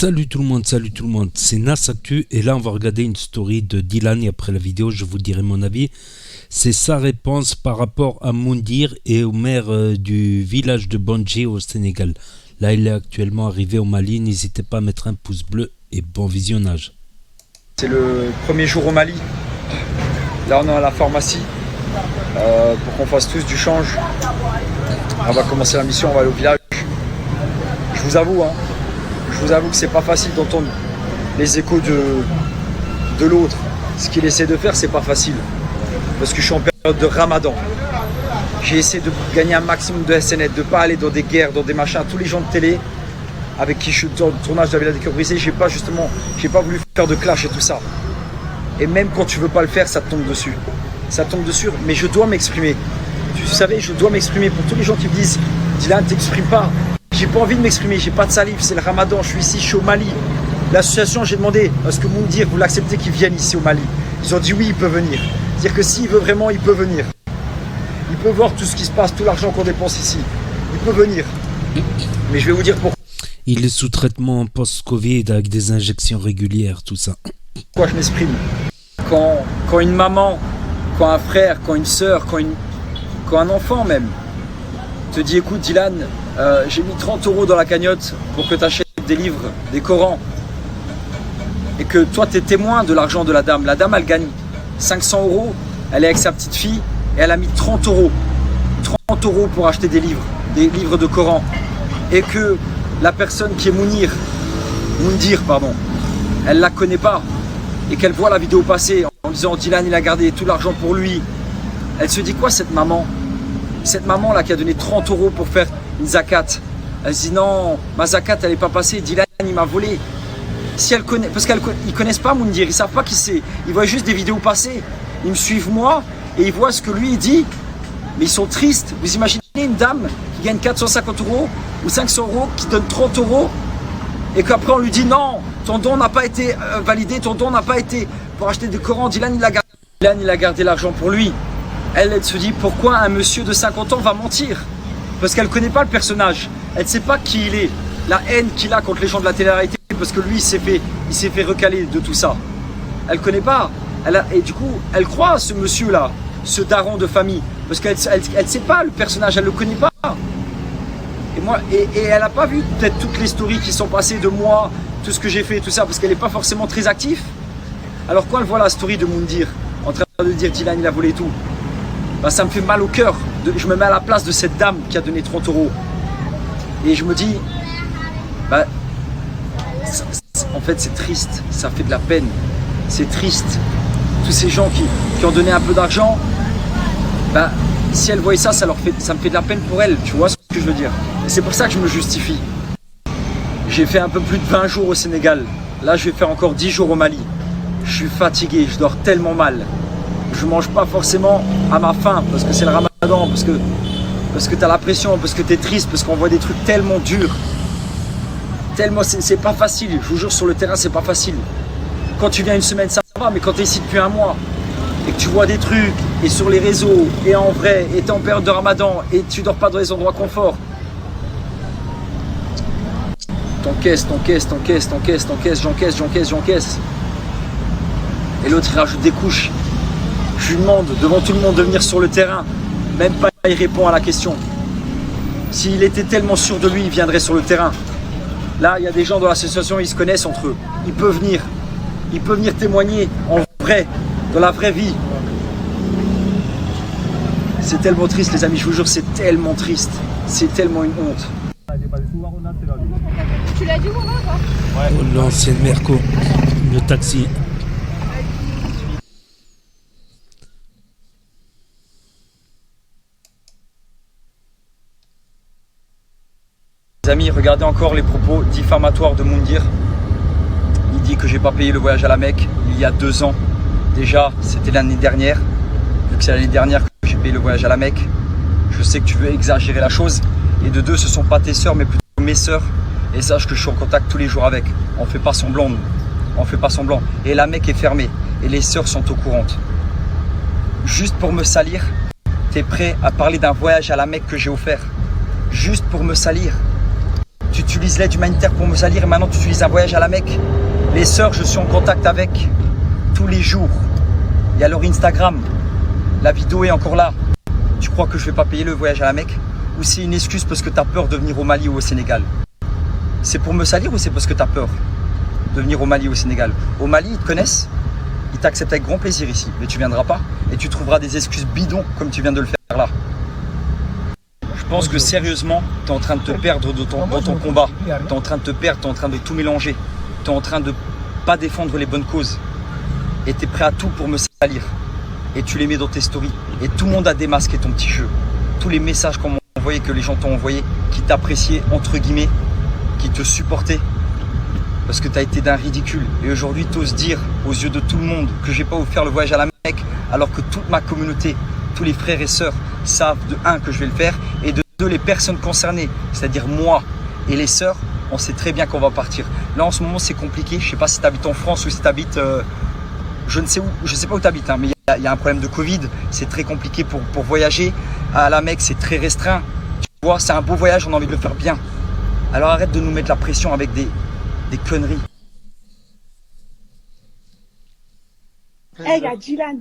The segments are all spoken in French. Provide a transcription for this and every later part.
Salut tout le monde, c'est Nas Actu et là on va regarder une story de Dylan et après la vidéo je vous dirai mon avis. C'est sa réponse par rapport à Moundir et au maire du village de Bondji au Sénégal. Là il est actuellement arrivé au Mali, n'hésitez pas à mettre un pouce bleu et bon visionnage. C'est le premier jour au Mali, là on est à la pharmacie pour qu'on fasse tous du change. On va commencer la mission, on va aller au village. Je vous avoue que c'est pas facile d'entendre les échos de l'autre. Ce qu'il essaie de faire, c'est pas facile. Parce que je suis en période de Ramadan. J'ai essayé de gagner un maximum de SNL, de ne pas aller dans des guerres, dans des machins. Tous les gens de télé avec qui je suis dans le tournage de la Villa des Cœurs Brisés, j'ai pas voulu faire de clash et tout ça. Et même quand tu veux pas le faire, ça te tombe dessus. Ça tombe dessus, mais je dois m'exprimer. Vous savez, je dois m'exprimer. Pour tous les gens qui me disent « Dylan, t'exprimes pas ». J'ai pas envie de m'exprimer, j'ai pas de salive, c'est le Ramadan, je suis ici, je suis au Mali. L'association, j'ai demandé, est-ce que Moundir, vous l'acceptez qu'il vienne ici au Mali? Ils ont dit oui, il peut venir. C'est-à-dire que s'il veut vraiment, il peut venir. Il peut voir tout ce qui se passe, tout l'argent qu'on dépense ici. Il peut venir. Mais je vais vous dire pourquoi. Il est sous traitement post-Covid avec des injections régulières, tout ça. Pourquoi je m'exprime? Quand une maman, quand un frère, quand une sœur, quand un enfant même, te dit écoute Dylan, j'ai mis 30 € dans la cagnotte pour que tu achètes des livres, des Corans. Et que toi tu es témoin de l'argent de la dame. La dame elle gagne 500 €, elle est avec sa petite fille et elle a mis 30 €. 30 € pour acheter des livres de Coran. Et que la personne qui est Moundir, elle la connaît pas. Et qu'elle voit la vidéo passer en disant Dylan il a gardé tout l'argent pour lui. Elle se dit quoi cette maman? Cette maman là qui a donné 30 € pour faire une zakat, elle se dit non, ma zakat elle n'est pas passée, Dylan il m'a volé. Si elle connaît, parce qu'ils connaissent pas Moundir, ils savent pas qui c'est, ils voient juste des vidéos passer, ils me suivent moi et ils voient ce que lui il dit, mais ils sont tristes. Vous imaginez une dame qui gagne 450 € ou 500 € qui donne 30 € et qu'après on lui dit non, ton don n'a pas été validé, ton don n'a pas été pour acheter des Corans, Dylan il a gardé l'argent pour lui. Elle se dit pourquoi un monsieur de 50 ans va mentir? Parce qu'elle ne connaît pas le personnage. Elle ne sait pas qui il est. La haine qu'il a contre les gens de la télé-réalité, parce que lui, il s'est fait recaler de tout ça. Elle ne connaît pas. Et du coup, elle croit à ce monsieur-là, ce daron de famille. Parce qu'elle ne sait pas le personnage, elle ne le connaît pas. Et elle n'a pas vu peut-être toutes les stories qui sont passées de moi, tout ce que j'ai fait, tout ça, parce qu'elle n'est pas forcément très active. Alors quand elle voit la story de Moundir, en train de dire Dylan, il a volé tout, bah, ça me fait mal au cœur. Je me mets à la place de cette dame qui a donné 30 €. Et je me dis, bah, en fait c'est triste, ça fait de la peine. C'est triste. Tous ces gens qui ont donné un peu d'argent, bah, si elles voyaient ça, ça me fait de la peine pour elles. Tu vois ce que je veux dire? Et c'est pour ça que je me justifie. J'ai fait un peu plus de 20 jours au Sénégal. Là je vais faire encore 10 jours au Mali. Je suis fatigué, je dors tellement mal. Je mange pas forcément à ma faim parce que c'est le Ramadan, parce que tu as la pression, parce que tu es triste, parce qu'on voit des trucs tellement durs. Tellement, c'est pas facile. Je vous jure, sur le terrain, c'est pas facile. Quand tu viens une semaine, ça va, mais quand tu es ici depuis un mois et que tu vois des trucs, et sur les réseaux, et en vrai, et tu es en période de Ramadan, et tu dors pas dans les endroits confort. T'encaisses, j'encaisse. Et l'autre, il rajoute des couches. Je lui demande devant tout le monde de venir sur le terrain. Même pas il répond à la question. S'il était tellement sûr de lui, il viendrait sur le terrain. Là, il y a des gens dans l'association, ils se connaissent entre eux. Il peut venir témoigner en vrai, dans la vraie vie. C'est tellement triste les amis, je vous jure, c'est tellement triste. C'est tellement une honte. Tu l'as dit où là, toi? Ouais. L'ancienne Merco, le taxi. Les amis, regardez encore les propos diffamatoires de Moundir. Il dit que j'ai pas payé le voyage à la Mecque il y a 2 ans. Déjà, c'était l'année dernière. Vu que c'est l'année dernière que j'ai payé le voyage à la Mecque, je sais que tu veux exagérer la chose. Et de deux, ce sont pas tes sœurs, mais plutôt mes sœurs. Et sache que je suis en contact tous les jours avec. On fait pas semblant, nous. On fait pas semblant. Et la Mecque est fermée. Et les sœurs sont au courant. Juste pour me salir, tu es prêt à parler d'un voyage à la Mecque que j'ai offert. Juste pour me salir. Tu Tu utilises l'aide humanitaire pour me salir et maintenant tu utilises un voyage à la Mecque. Les sœurs, je suis en contact avec tous les jours. Il y a leur Instagram. La vidéo est encore là. Tu crois que je ne vais pas payer le voyage à la Mecque? Ou c'est une excuse parce que tu as peur de venir au Mali ou au Sénégal? C'est pour me salir ou c'est parce que tu as peur de venir au Mali ou au Sénégal? Au Mali, ils te connaissent, ils t'acceptent avec grand plaisir ici, mais tu ne viendras pas et tu trouveras des excuses bidons comme tu viens de le faire là. Je pense que sérieusement, tu es en train de te perdre dans ton combat. Tu es en train de te perdre, tu es en train de tout mélanger. Tu es en train de ne pas défendre les bonnes causes. Et tu es prêt à tout pour me salir. Et tu les mets dans tes stories. Et tout le monde a démasqué ton petit jeu. Tous les messages qu'on m'a envoyés, que les gens t'ont envoyés, qui t'appréciaient, entre guillemets, qui te supportaient. Parce que tu as été d'un ridicule. Et aujourd'hui, tu oses dire aux yeux de tout le monde que je n'ai pas offert le voyage à la Mecque, alors que toute ma communauté, tous les frères et sœurs savent de un que je vais le faire et de deux les personnes concernées, c'est-à-dire moi et les sœurs, on sait très bien qu'on va partir. Là en ce moment c'est compliqué, je ne sais pas si tu habites en France ou si tu habites, je ne sais où, je sais pas où tu habites, hein, mais il y a un problème de Covid, c'est très compliqué pour voyager. À la Mecque c'est très restreint, tu vois, c'est un beau voyage, on a envie de le faire bien. Alors arrête de nous mettre la pression avec des conneries. Hey, il y a Dylan.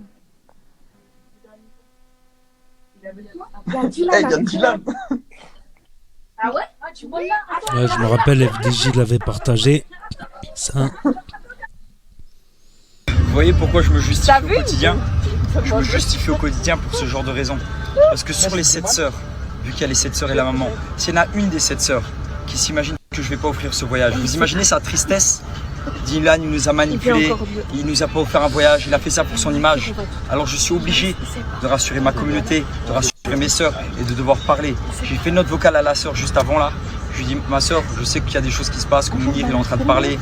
Il y a Dylan. Hey, il y a Dylan. Ah ouais? Ah, tu vois là? Ouais, je me rappelle, FDJ l'avait partagé. Ça. Vous voyez pourquoi je me justifie au quotidien? Je me justifie au quotidien pour ce genre de raisons. Parce que sur les 7 sœurs, vu qu'il y a les 7 sœurs et la maman, s'il y en a une des 7 sœurs qui s'imagine que je ne vais pas offrir ce voyage, vous imaginez sa tristesse? Dylan, il nous a manipulés, il nous a pas offert un voyage, il a fait ça pour son image. Alors je suis obligé de rassurer ma communauté, de rassurer mes sœurs et de devoir parler. J'ai fait une note vocale à la sœur juste avant là. Je lui dis, ma sœur, je sais qu'il y a des choses qui se passent, comme Mounir, il est en train de parler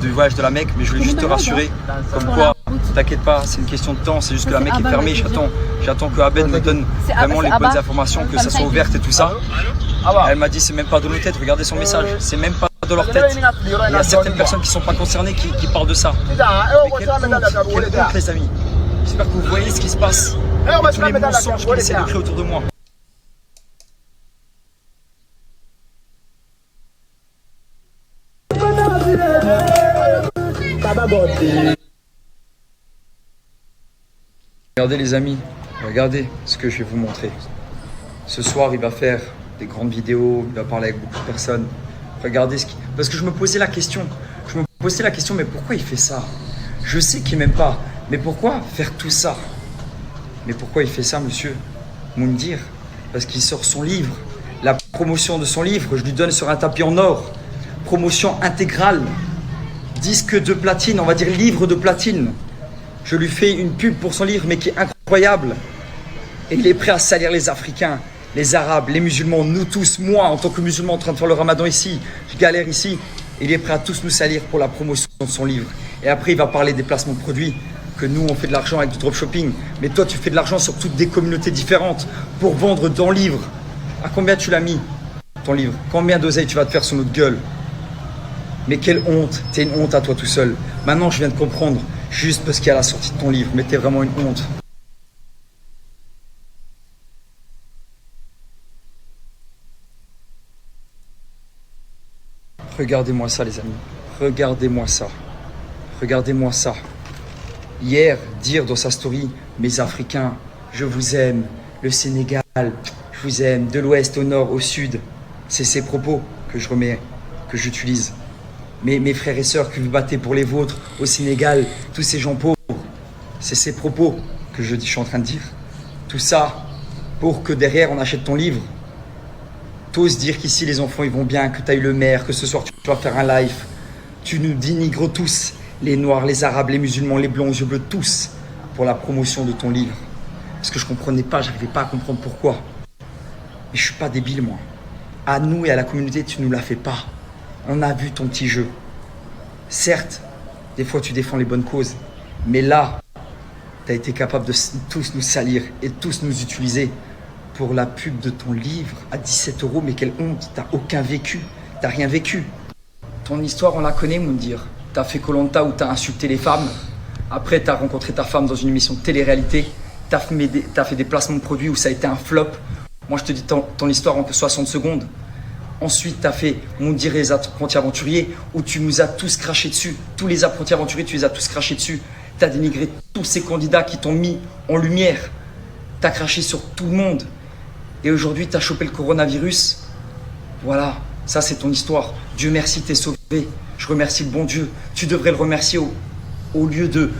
du voyage de la Mecque, mais je voulais juste te rassurer, comme quoi, t'inquiète pas, c'est une question de temps, c'est juste que la Mecque est fermée, j'attends que Abed me donne vraiment les bonnes informations, que ça soit ouverte et tout ça. Elle m'a dit, c'est même pas dans nos têtes, regardez son message, c'est même pas dans leur tête. Il y a certaines personnes qui ne sont pas concernées qui parlent de ça. Mais quelle honte, les amis. J'espère que vous voyez ce qui se passe. Et tous les mensonges qu'ils essaient de créer autour de moi. Regardez les amis, regardez ce que je vais vous montrer. Ce soir, il va faire des grandes vidéos, il va parler avec beaucoup de personnes. Regardez ce qui... Parce que je me posais la question. Mais pourquoi il fait ça? Je sais qu'il m'aime pas. Mais pourquoi faire tout ça? Mais pourquoi il fait ça, monsieur Moundir? Parce qu'il sort son livre. La promotion de son livre, je lui donne sur un tapis en or. Promotion intégrale. Disque de platine, on va dire livre de platine. Je lui fais une pub pour son livre, mais qui est incroyable. Et il est prêt à salir les Africains, les Arabes, les musulmans, nous tous, moi en tant que musulman en train de faire le ramadan ici, je galère ici. Il est prêt à tous nous salir pour la promotion de son livre. Et après, il va parler des placements de produits, que nous, on fait de l'argent avec du dropshipping. Mais toi, tu fais de l'argent sur toutes des communautés différentes pour vendre ton livre. À combien tu l'as mis, ton livre? Combien d'oseille tu vas te faire sur notre gueule? Mais quelle honte, t'es une honte à toi tout seul. Maintenant, je viens de comprendre, juste parce qu'il y a la sortie de ton livre, mais t'es vraiment une honte. Regardez-moi ça, les amis. Regardez-moi ça. Regardez-moi ça. Hier, dire dans sa story, mes Africains, je vous aime, le Sénégal, je vous aime, de l'ouest au nord, au sud. C'est ces propos que je remets, que j'utilise. Mes frères et sœurs que vous battez pour les vôtres au Sénégal, tous ces gens pauvres, c'est ces propos que je suis en train de dire. Tout ça pour que derrière on achète ton livre. T'oses dire qu'ici les enfants ils vont bien, que tu as eu le maire, que ce soir tu vas faire un live. Tu nous dénigres tous, les noirs, les arabes, les musulmans, les blancs aux yeux bleus, tous, pour la promotion de ton livre. Parce que je comprenais pas, j'arrivais pas à comprendre pourquoi. Mais je suis pas débile moi. À nous et à la communauté, tu nous la fais pas. On a vu ton petit jeu. Certes, des fois tu défends les bonnes causes, mais là, tu as été capable de tous nous salir et tous nous utiliser pour la pub de ton livre à 17 €. Mais quelle honte, t'as aucun vécu, t'as rien vécu. Ton histoire, on la connaît, Moundir. T'as fait Koh Lanta où t'as insulté les femmes. Après, t'as rencontré ta femme dans une émission de télé-réalité. T'as fait des placements de produits où ça a été un flop. Moi, je te dis ton histoire en 60 secondes. Ensuite, tu as fait Moundir et les apprentis aventuriers, où tu nous as tous craché dessus. Tous les apprentis aventuriers, tu les as tous crachés dessus. Tu as dénigré tous ces candidats qui t'ont mis en lumière. Tu as craché sur tout le monde. Et aujourd'hui, tu as chopé le coronavirus. Voilà, ça c'est ton histoire. Dieu merci, t'es sauvé. Je remercie le bon Dieu. Tu devrais le remercier au lieu de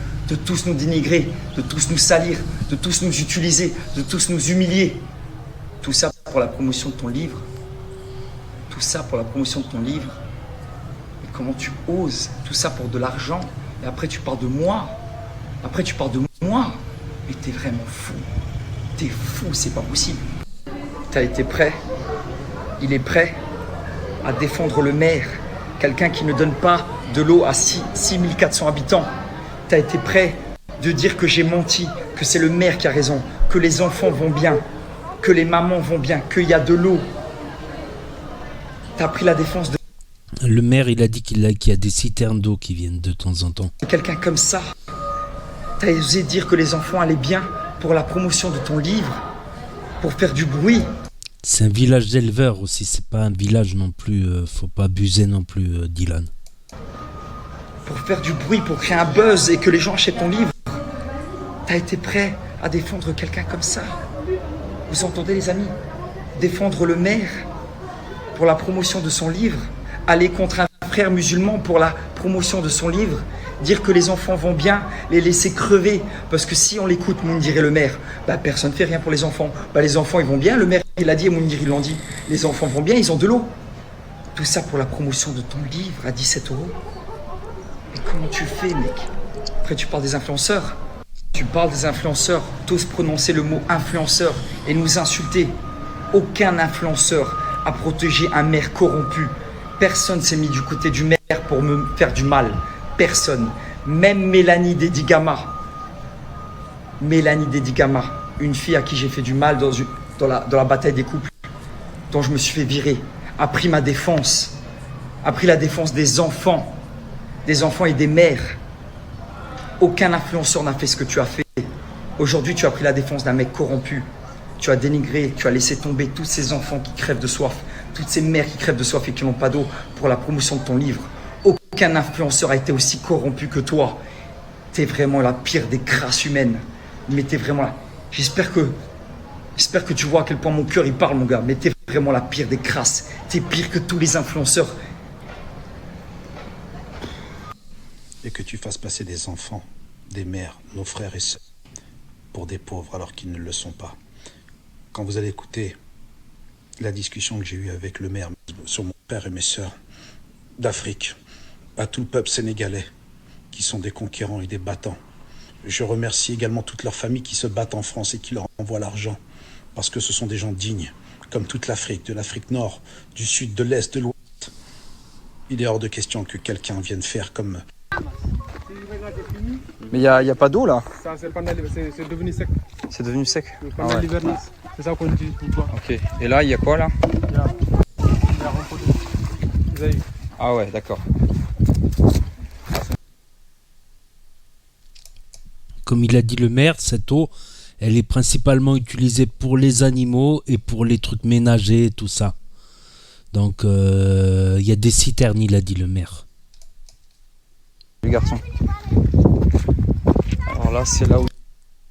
tous nous dénigrer, de tous nous salir, de tous nous utiliser, de tous nous humilier. Tout ça pour la promotion de ton livre. Tout ça pour la promotion de ton livre. Et comment tu oses? Tout ça pour de l'argent. Et après tu parles de moi. Après tu parles de moi. Mais t'es vraiment fou. T'es fou, c'est pas possible. T'as été prêt. Il est prêt à défendre le maire. Quelqu'un qui ne donne pas de l'eau à 6400 habitants. Tu as été prêt de dire que j'ai menti, que c'est le maire qui a raison, que les enfants vont bien, que les mamans vont bien, qu'il y a de l'eau. Tu as pris la défense de Le maire, il a dit qu'il y a des citernes d'eau qui viennent de temps en temps. quelqu'un comme ça. Tu as osé dire que les enfants allaient bien pour la promotion de ton livre, pour faire du bruit. C'est un village d'éleveurs aussi, c'est pas un village non plus, faut pas abuser non plus, Dylan. Pour faire du bruit, pour créer un buzz et que les gens achètent ton livre. Tu as été prêt à défendre quelqu'un comme ça. Vous entendez les amis? Défendre le maire pour la promotion de son livre, aller contre un frère musulman pour la promotion de son livre, dire que les enfants vont bien, les laisser crever, parce que si on l'écoute, Moundir et le maire, personne ne fait rien pour les enfants. Les enfants ils vont bien, le maire il l'a dit et Moundir il l'a dit, les enfants vont bien, ils ont de l'eau. Tout ça pour la promotion de ton livre à 17 €. Mais comment tu fais, mec? Après tu parles des influenceurs. Tu parles des influenceurs, t'oses prononcer le mot influenceur et nous insulter. Aucun influenceur a protégé un maire corrompu. Personne s'est mis du côté du maire pour me faire du mal. Personne. Même Mélanie Dedigama. Mélanie Dedigama, une fille à qui j'ai fait du mal dans la bataille des couples, dont je me suis fait virer, a pris ma défense. A pris la défense des enfants et des mères. Aucun influenceur n'a fait ce que tu as fait. Aujourd'hui, tu as pris la défense d'un mec corrompu. Tu as dénigré, tu as laissé tomber tous ces enfants qui crèvent de soif, toutes ces mères qui crèvent de soif et qui n'ont pas d'eau pour la promotion de ton livre. Aucun influenceur a été aussi corrompu que toi. T'es vraiment la pire des crasses humaines. Mais t'es vraiment là. J'espère que tu vois à quel point mon cœur il parle, mon gars. Mais t'es vraiment la pire des crasses. T'es pire que tous les influenceurs. Et que tu fasses passer des enfants, des mères, nos frères et sœurs, pour des pauvres alors qu'ils ne le sont pas. Quand vous allez écouter la discussion que j'ai eue avec le maire sur mon père et mes sœurs d'Afrique, à tout le peuple sénégalais, qui sont des conquérants et des battants. Je remercie également toutes leurs familles qui se battent en France et qui leur envoient l'argent, parce que ce sont des gens dignes, comme toute l'Afrique, de l'Afrique Nord, du Sud, de l'Est, de l'Ouest. Il est hors de question que quelqu'un vienne faire comme... Mais il n'y a pas d'eau là. Ça, c'est devenu sec. C'est devenu sec. Pendant l'hivernage. C'est ça qu'on dit tout le temps. Ok. Et là, il y a quoi là? Il y a rempoté. Vous avez vu? Ah ouais, d'accord. Comme il a dit le maire, cette eau, elle est principalement utilisée pour les animaux et pour les trucs ménagers et tout ça. Donc, il y a des citernes, il a dit le maire. Les garçons. Alors là, c'est là où...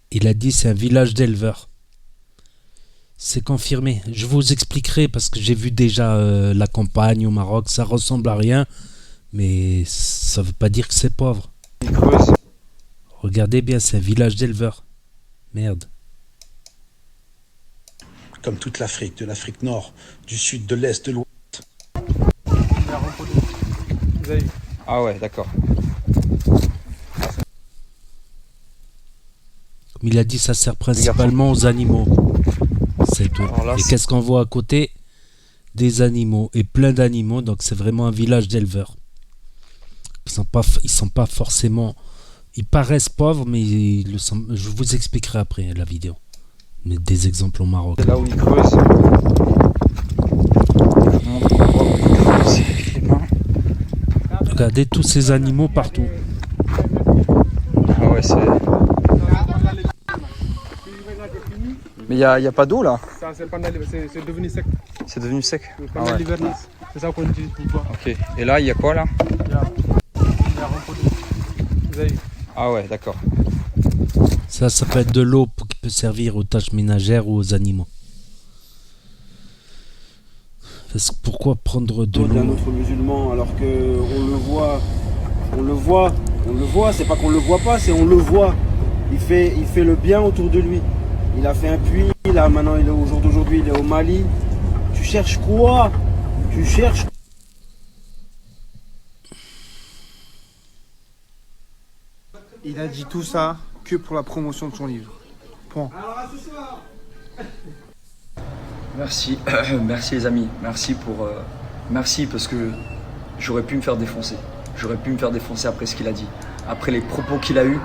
Il a dit c'est un village d'éleveurs. C'est confirmé. Je vous expliquerai parce que j'ai vu déjà la campagne au Maroc. Ça ressemble à rien, mais ça veut pas dire que c'est pauvre. Regardez bien, c'est un village d'éleveurs. Merde. Comme toute l'Afrique, de l'Afrique Nord, du Sud, de l'Est, de l'Ouest. Il y a rempoté. Vous avez vu? Ah ouais, d'accord. Comme il a dit, ça sert principalement aux animaux. C'est tout. Là, et qu'est-ce qu'on voit à côté? Des animaux et plein d'animaux. Donc c'est vraiment un village d'éleveurs. Ils sont pas forcément... Ils paraissent pauvres, mais ils le sont... Je vous expliquerai après la vidéo. Mais des exemples au Maroc. C'est là où ils creusent. Regardez tous ces animaux partout. Ah ouais, c'est... Mais il n'y a pas d'eau là. Ça, c'est devenu sec. C'est devenu sec. Le Ah canal ouais. d'hivernage. C'est ça qu'on utilise pour boire. Ok. Et là, il y a quoi là? Il y a rempoté. Vous avez vu? Ah ouais, d'accord. Ça peut être de l'eau qui peut servir aux tâches ménagères ou aux animaux. Parce que pourquoi prendre de d'un l'eau? autre musulman alors que on le voit, c'est pas qu'on le voit pas, c'est on le voit. Il fait le bien autour de lui. Il a fait un puits, là maintenant il est au jour d'aujourd'hui, il est au Mali. Tu cherches quoi? Tu cherches. Il a dit tout ça que pour la promotion de son livre. Point. Merci, merci les amis, merci parce que j'aurais pu me faire défoncer. J'aurais pu me faire défoncer après ce qu'il a dit. Après les propos qu'il a eus,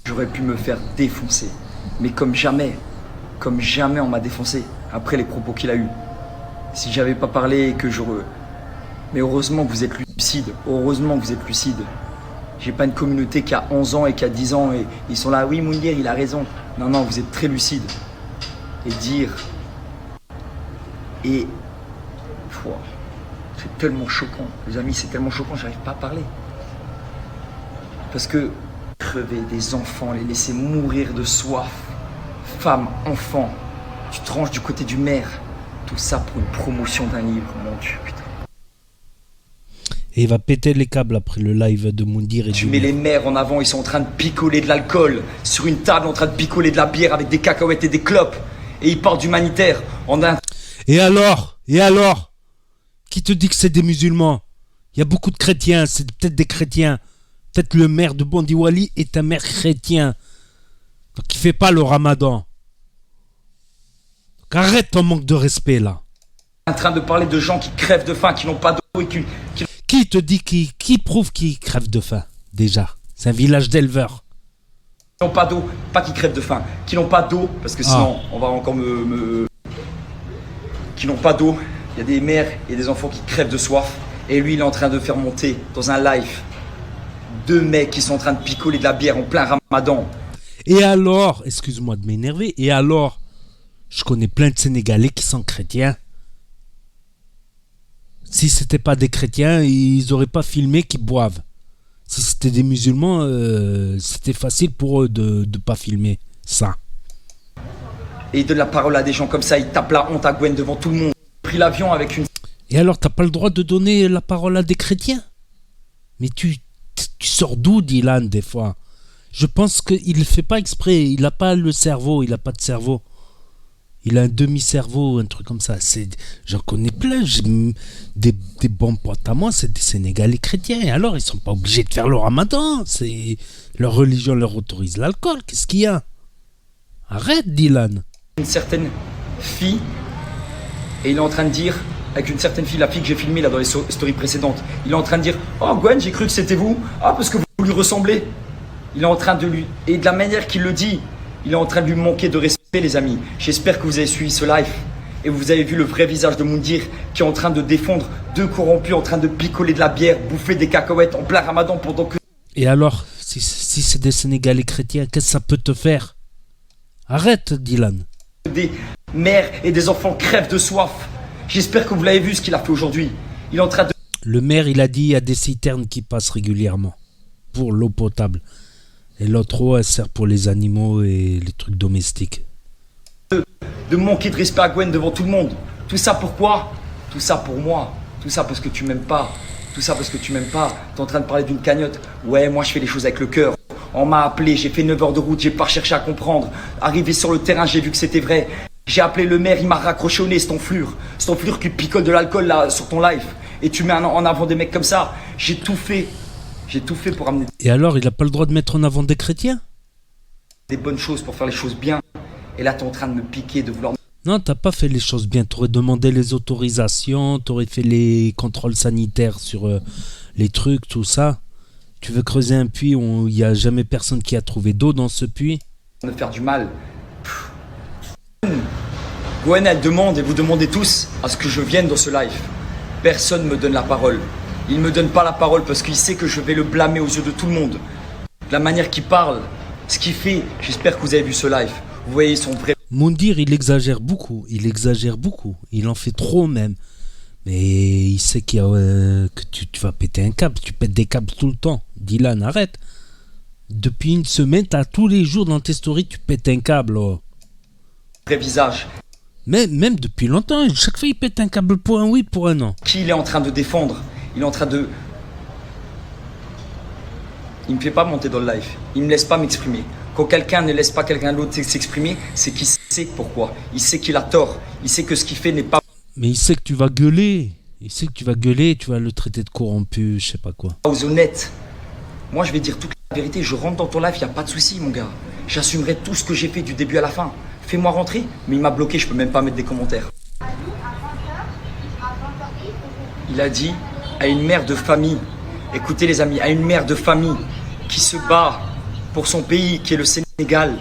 j'aurais pu me faire défoncer. Mais comme jamais on m'a défoncé après les propos qu'il a eus. Si j'avais pas parlé et que j'aurais... Mais heureusement que vous êtes lucide, heureusement que vous êtes lucide. J'ai pas une communauté qui a 11 ans et qui a 10 ans et ils sont là, oui Mounir, il a raison. Non, vous êtes très lucide. Et dire... Et... Pouah, c'est tellement choquant, les amis, c'est tellement choquant, j'arrive pas à parler. Parce que crever des enfants, les laisser mourir de soif, femmes, enfants, tu tranches du côté du maire, tout ça pour une promotion d'un livre, mon Dieu, putain. Et il va péter les câbles après le live de Moundir et Tu du mets maire. les mères en avant, ils sont en train de picoler de l'alcool, sur une table en train de picoler de la bière avec des cacahuètes et des clopes, et ils parlent d'humanitaire, en un... Et alors? Qui te dit que c'est des musulmans? Il y a beaucoup de chrétiens, c'est peut-être des chrétiens. Peut-être le maire de Bondiwali est un maire chrétien. Donc il fait pas le ramadan. Donc arrête ton manque de respect là. en train de parler de gens qui crèvent de faim, qui n'ont pas d'eau et qui Qui te dit, qui prouve qu'ils crèvent de faim? Déjà, c'est un village d'éleveurs. n'ont pas d'eau, pas qui crèvent de faim, qui n'ont pas d'eau, parce que sinon on va encore qui n'ont pas d'eau, il y a des mères et des enfants qui crèvent de soif, et lui il est en train de faire monter dans un live 2 mecs qui sont en train de picoler de la bière en plein ramadan. Et alors, excuse-moi de m'énerver, et alors, je connais plein de Sénégalais qui sont chrétiens. Si c'était pas des chrétiens, ils auraient pas filmé qu'ils boivent. Si c'était des musulmans, c'était facile pour eux de pas filmer ça. Et il donne la parole à des gens comme ça, il tape la honte à Gwen devant tout le monde. Il a pris l'avion avec une... Et alors, t'as pas le droit de donner la parole à des chrétiens? Mais tu sors d'où, Dylan, des fois? Je pense qu'il ne fait pas exprès. Il n'a pas le cerveau, il n'a pas de cerveau. Il a un demi-cerveau, un truc comme ça. J'en connais plein. Des bons potes à moi, c'est des Sénégalais chrétiens. Et alors, ils sont pas obligés de faire le ramadan. Leur religion leur autorise l'alcool. Qu'est-ce qu'il y a? Arrête, Dylan. Une certaine fille, et il est en train de dire, avec une certaine fille, la fille que j'ai filmée là dans les stories précédentes, il est en train de dire, oh Gwen, j'ai cru que c'était vous, ah parce que vous lui ressemblez. Il est en train de lui, et de la manière qu'il le dit, il est en train de lui manquer de respect, les amis. J'espère que vous avez suivi ce live et vous avez vu le vrai visage de Moundir qui est en train de défendre 2 corrompus, en train de picoler de la bière, bouffer des cacahuètes en plein ramadan pendant que... Et alors, si c'est des Sénégalais chrétiens, qu'est-ce que ça peut te faire? Arrête, Dylan. Des mères et des enfants crèvent de soif. J'espère que vous l'avez vu ce qu'il a fait aujourd'hui. Il est en train de... Le maire, il a dit il y a des citernes qui passent régulièrement pour l'eau potable. Et l'autre eau, elle sert pour les animaux et les trucs domestiques. de manquer de respect à Gwen devant tout le monde. Tout ça pourquoi? Tout ça pour moi. Tout ça parce que tu m'aimes pas. Tout ça parce que tu m'aimes pas. T'es en train de parler d'une cagnotte. Ouais, moi je fais les choses avec le cœur. On m'a appelé, j'ai fait 9 heures de route, j'ai pas cherché à comprendre. Arrivé sur le terrain, j'ai vu que c'était vrai. J'ai appelé le maire, il m'a raccroché au nez, c'est ton flure qui picole de l'alcool là sur ton live. Et tu mets en avant des mecs comme ça. J'ai tout fait. J'ai tout fait pour amener Et alors, il n'a pas le droit de mettre en avant des chrétiens? des bonnes choses, pour faire les choses bien. Et là, t'es en train de me piquer, de vouloir... Non, t'as pas fait les choses bien. T'aurais demandé les autorisations, t'aurais fait les contrôles sanitaires sur les trucs, tout ça. Tu veux creuser un puits où il n'y a jamais personne qui a trouvé d'eau dans ce puits? me faire du mal. Gwen, elle demande, et vous demandez tous, à ce que je vienne dans ce live. Personne ne me donne la parole. Il ne me donne pas la parole parce qu'il sait que je vais le blâmer aux yeux de tout le monde. De la manière qu'il parle, ce qu'il fait, j'espère que vous avez vu ce live. Vous voyez son vrai Moundir, il exagère beaucoup. Il exagère beaucoup. Il en fait trop même. Mais il sait qu'il y a, que tu vas péter un câble. Tu pètes des câbles tout le temps. Dylan, arrête. Depuis une semaine, t'as tous les jours dans tes stories, tu pètes un câble. Oh. Vrai visage. Mais même depuis longtemps, chaque fois il pète un câble pour un oui, pour un non. Qui il est en train de défendre. Il est en train de... Il me fait pas monter dans le live. Il me laisse pas m'exprimer. Quand quelqu'un ne laisse pas quelqu'un d'autre s'exprimer, c'est qu'il sait pourquoi. Il sait qu'il a tort. Il sait que ce qu'il fait n'est pas... Mais il sait que tu vas gueuler. Il sait que tu vas gueuler, tu vas le traiter de corrompu, je sais pas quoi. honnête. Moi, je vais dire toute la vérité. Je rentre dans ton live, il n'y a pas de souci, mon gars. J'assumerai tout ce que j'ai fait du début à la fin. Fais-moi rentrer. Mais il m'a bloqué, je peux même pas mettre des commentaires. Il a dit à une mère de famille, écoutez les amis, à une mère de famille qui se bat pour son pays, qui est le Sénégal.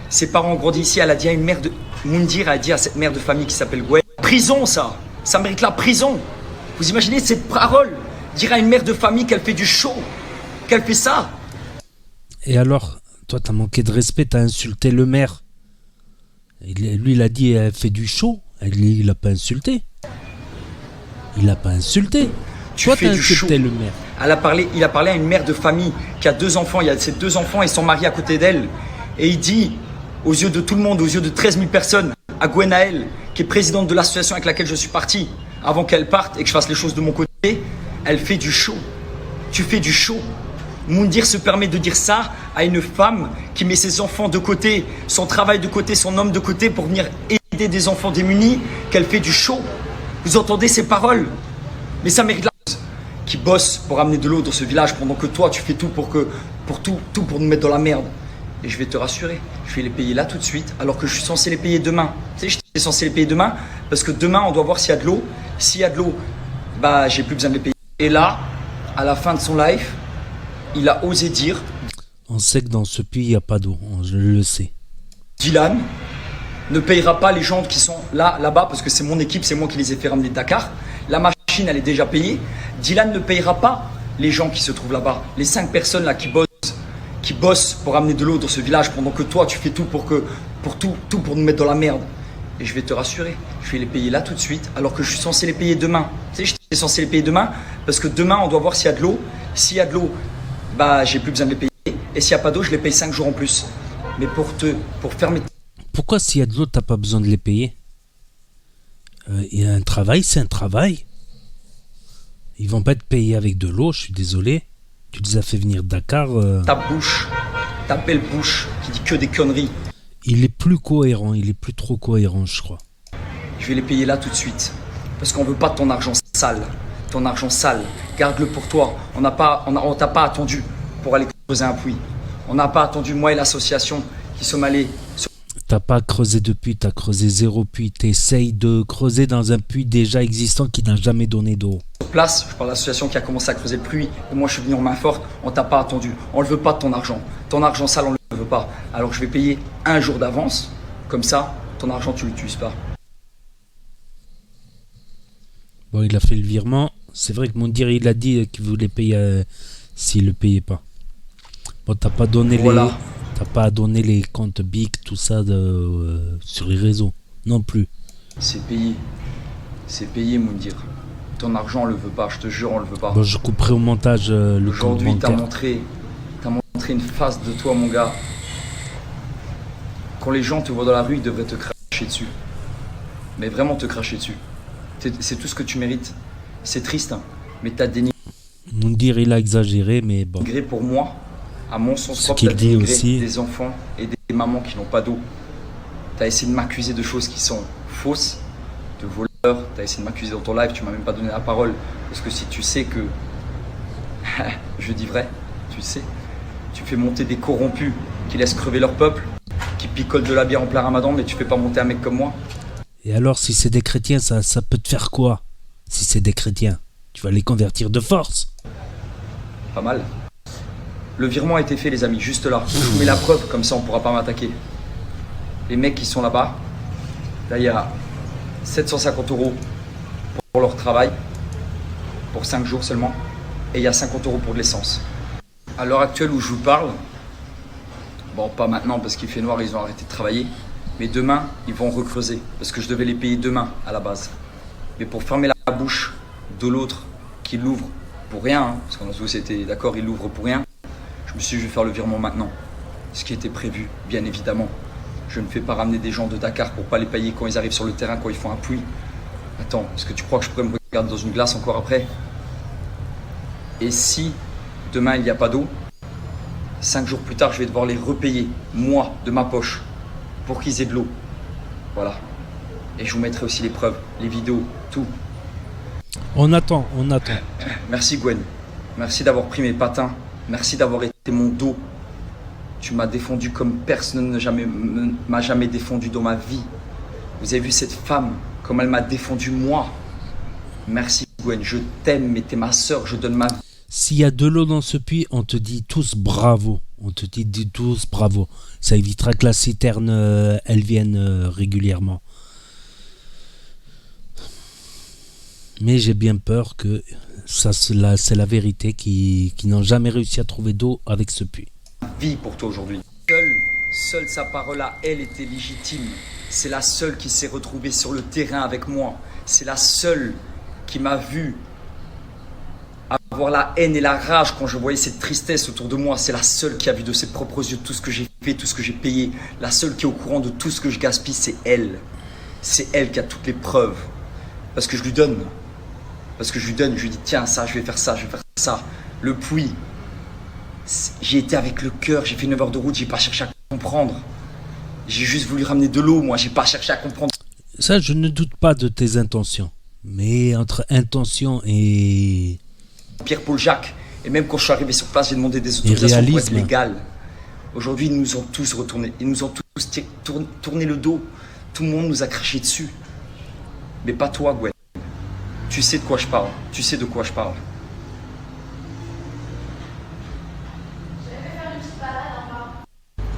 Ses parents ont grandi ici, elle a dit à une mère de... Moundir a dit à cette mère de famille qui s'appelle Gwen, prison ça mérite la prison. Vous imaginez cette parole, dire à une mère de famille qu'elle fait du show, qu'elle fait ça. Et alors, toi t'as manqué de respect, t'as insulté le maire. Lui il a dit elle fait du show, il a pas insulté. Il a pas insulté. Toi t'as insulté le maire. Il a parlé à une mère de famille qui a 2 enfants, il y a ses 2 enfants et son mari à côté d'elle. Et il dit, aux yeux de tout le monde, aux yeux de 13 000 personnes, à Gwenaël, qui est présidente de l'association avec laquelle je suis parti, avant qu'elle parte et que je fasse les choses de mon côté, elle fait du show. Tu fais du show. Moundir se permet de dire ça à une femme qui met ses enfants de côté, son travail de côté, son homme de côté pour venir aider des enfants démunis, qu'elle fait du show. Vous entendez ces paroles? Mais ça mérite la... Qui bosse pour amener de l'eau dans ce village pendant que toi tu fais tout pour nous mettre dans la merde. Et je vais te rassurer, je vais les payer là tout de suite alors que je suis censé les payer demain. Tu sais, je suis censé les payer demain parce que demain on doit voir s'il y a de l'eau. S'il y a de l'eau, bah j'ai plus besoin de les payer. Et là, à la fin de son live, il a osé dire... On sait que dans ce puits il n'y a pas d'eau, je le sais. Dylan ne payera pas les gens qui sont là-bas parce que c'est mon équipe, c'est moi qui les ai fait ramener de Dakar. La machine elle est déjà payée. Dylan ne payera pas les gens qui se trouvent là-bas. Les 5 personnes là qui bossent pour amener de l'eau dans ce village pendant que toi tu fais tout pour nous mettre dans la merde. Et je vais te rassurer, je vais les payer là tout de suite alors que je suis censé les payer demain. Tu sais, je suis censé les payer demain parce que demain on doit voir s'il y a de l'eau. S'il y a de l'eau, bah j'ai plus besoin de les payer. Et s'il n'y a pas d'eau, je les paye 5 jours en plus. Mais pour fermer... Pourquoi s'il y a de l'eau, t'as pas besoin de les payer? Il y a un travail, c'est un travail. Ils vont pas te payer avec de l'eau, je suis désolé. Tu les as fait venir de Dakar. Ta bouche, ta belle bouche qui dit que des conneries. Il est plus cohérent, il est plus trop cohérent, je crois. Je vais les payer là tout de suite. Parce qu'on veut pas de ton argent sale. Ton argent sale, garde-le pour toi. On t'a pas attendu pour aller creuser un puits. On n'a pas attendu, moi et l'association, qui sommes allés... T'as pas creusé de puits, t'as creusé 0 puits. T'essayes de creuser dans un puits déjà existant qui n'a jamais donné d'eau. Sur place, je parle de l'association qui a commencé à creuser le puits. Et moi, je suis venu en main forte. On t'a pas attendu. On ne veut pas de ton argent. Ton argent sale, on ne le veut pas. Alors, je vais payer 1 jour d'avance. Comme ça, ton argent, tu ne l'utilises pas. Bon, il a fait le virement. C'est vrai que Moundir, il a dit qu'il voulait payer s'il le payait pas. Bon, t'as pas donné voilà. T'as pas donné les comptes BIC, tout ça sur les réseaux, non plus. C'est payé, Moundir. Ton argent, on le veut pas, je te jure, on le veut pas. Bon, je couperai au montage le compte Aujourd'hui, bancaire. t'as montré une face de toi, mon gars. Quand les gens te voient dans la rue, ils devraient te cracher dessus. Mais vraiment te cracher dessus. C'est tout ce que tu mérites. C'est triste, hein, mais t'as dénigré Moundir, il a exagéré, mais bon. pour moi. À mon sens Ce propre, qu'il t'as dit dénigré aussi. des enfants et des mamans qui n'ont pas d'eau. T'as essayé de m'accuser de choses qui sont fausses, de voleurs. T'as essayé de m'accuser dans ton live, tu m'as même pas donné la parole. Parce que si tu sais que... je dis vrai, tu sais. Tu fais monter des corrompus qui laissent crever leur peuple, qui picolent de la bière en plein ramadan, mais tu fais pas monter un mec comme moi. Et alors, si c'est des chrétiens, ça peut te faire quoi? Si c'est des chrétiens, tu vas les convertir de force. Pas mal. Le virement a été fait, les amis, juste là. Je vous mets la preuve, comme ça on pourra pas m'attaquer. Les mecs qui sont là-bas, là il y a 750 € pour leur travail, pour 5 jours seulement, et il y a 50 € pour de l'essence. À l'heure actuelle où je vous parle, bon pas maintenant parce qu'il fait noir, ils ont arrêté de travailler, Mais demain, ils vont recreuser. Parce que je devais les payer demain, à la base. Mais pour fermer la bouche de l'autre qui l'ouvre pour rien, hein, parce qu'on a tous été d'accord, il l'ouvre pour rien, je me suis dit, je vais faire le virement maintenant. Ce qui était prévu, bien évidemment. Je ne fais pas ramener des gens de Dakar pour pas les payer quand ils arrivent sur le terrain, quand ils font un puits. Attends, est-ce que tu crois que je pourrais me regarder dans une glace encore après? Et si demain il n'y a pas d'eau, 5 jours plus tard, je vais devoir les repayer, moi, de ma poche, pour qu'ils aient de l'eau. Voilà. Et je vous mettrai aussi les preuves, les vidéos, tout. On attend, on attend. Merci Gwen. Merci d'avoir pris mes patins. Merci d'avoir été mon dos. Tu m'as défendu comme personne ne m'a jamais défendu dans ma vie. Vous avez vu cette femme, comme elle m'a défendu moi. Merci Gwen, je t'aime, mais t'es ma soeur, je donne ma vie. S'il y a de l'eau dans ce puits, on te dit tous bravo. On te dit tous bravo. Ça évitera que la citerne, elle vienne régulièrement. Mais j'ai bien peur que ça, c'est la vérité, qui n'ont jamais réussi à trouver d'eau avec ce puits. Vie pour toi aujourd'hui. Seule sa parole à elle était légitime. C'est la seule qui s'est retrouvée sur le terrain avec moi. C'est la seule qui m'a vu avoir la haine et la rage quand je voyais cette tristesse autour de moi. C'est la seule qui a vu de ses propres yeux tout ce que j'ai fait, tout ce que j'ai payé. La seule qui est au courant de tout ce que je gaspille, c'est elle. C'est elle qui a toutes les preuves. Parce que je lui donne. Parce que je lui donne, je lui dis tiens ça, je vais faire ça, je vais faire ça. Le puits. J'ai été avec le cœur, j'ai fait 9 heures de route, j'ai pas cherché à comprendre. J'ai juste voulu ramener de l'eau, moi, j'ai pas cherché à comprendre. Ça, je ne doute pas de tes intentions. Mais entre intention et... Pierre-Paul Jacques, et même quand je suis arrivé sur place, j'ai demandé des autorisations pour être légal. Aujourd'hui, ils nous ont tous retournés, ils nous ont tous tourné le dos. Tout le monde nous a craché dessus. Mais pas toi, Gwen. Tu sais de quoi je parle, tu sais de quoi je parle.